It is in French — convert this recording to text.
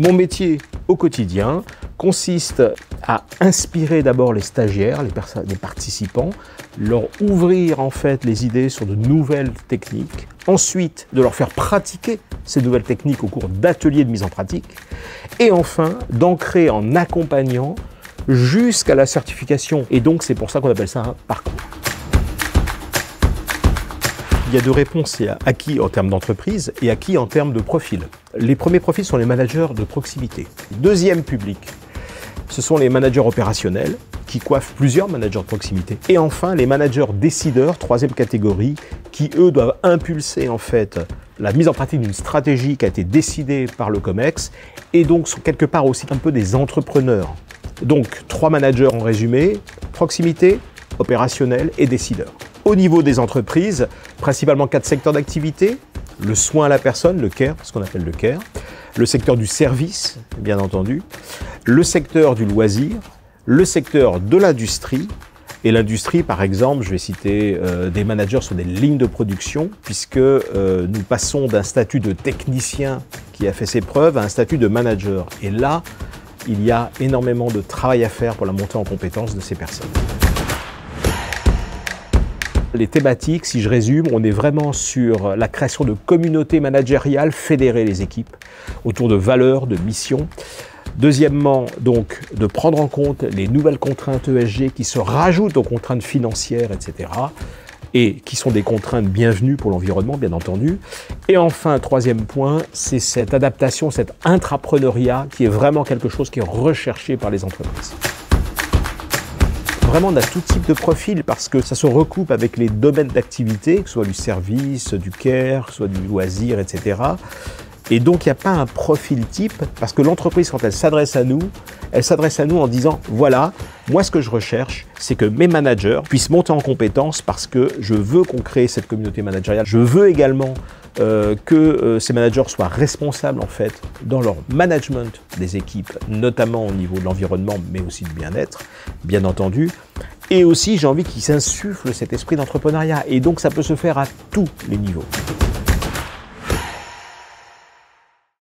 Mon métier au quotidien consiste à inspirer d'abord les stagiaires, les participants, leur ouvrir en fait les idées sur de nouvelles techniques, ensuite de leur faire pratiquer ces nouvelles techniques au cours d'ateliers de mise en pratique, et enfin d'ancrer en accompagnant jusqu'à la certification. Et donc c'est pour ça qu'on appelle ça un parcours. Il y a deux réponses, il y a acquis en termes d'entreprise et acquis en termes de profil. Les premiers profils sont les managers de proximité. Deuxième public, ce sont les managers opérationnels qui coiffent plusieurs managers de proximité. Et enfin, les managers décideurs, troisième catégorie, qui eux doivent impulser en fait la mise en pratique d'une stratégie qui a été décidée par le COMEX et donc sont quelque part aussi un peu des entrepreneurs. Donc trois managers en résumé, proximité, opérationnel et décideur. Au niveau des entreprises, principalement 4 secteurs d'activité, le soin à la personne, le care, ce qu'on appelle le care, le secteur du service, bien entendu, le secteur du loisir, le secteur de l'industrie, et l'industrie, par exemple, je vais citer des managers sur des lignes de production, puisque nous passons d'un statut de technicien qui a fait ses preuves à un statut de manager. Et là, il y a énormément de travail à faire pour la montée en compétence de ces personnes. Les thématiques, si je résume, on est vraiment sur la création de communautés managériales, fédérer les équipes autour de valeurs, de missions. Deuxièmement, donc, de prendre en compte les nouvelles contraintes ESG qui se rajoutent aux contraintes financières, etc. et qui sont des contraintes bienvenues pour l'environnement, bien entendu. Et enfin, troisième point, c'est cette adaptation, cet intrapreneuriat qui est vraiment quelque chose qui est recherché par les entreprises. Vraiment, on a tout type de profil parce que ça se recoupe avec les domaines d'activité, que ce soit du service, du care, soit du loisir, etc. Et donc, il n'y a pas un profil type parce que l'entreprise, quand elle s'adresse à nous en disant « Voilà, moi, ce que je recherche, c'est que mes managers puissent monter en compétences parce que je veux qu'on crée cette communauté managériale. Je veux également que ces managers soient responsables, en fait, dans leur management des équipes, notamment au niveau de l'environnement, mais aussi du bien-être, bien entendu. Et aussi, j'ai envie qu'ils insufflent cet esprit d'entrepreneuriat. Et donc, ça peut se faire à tous les niveaux.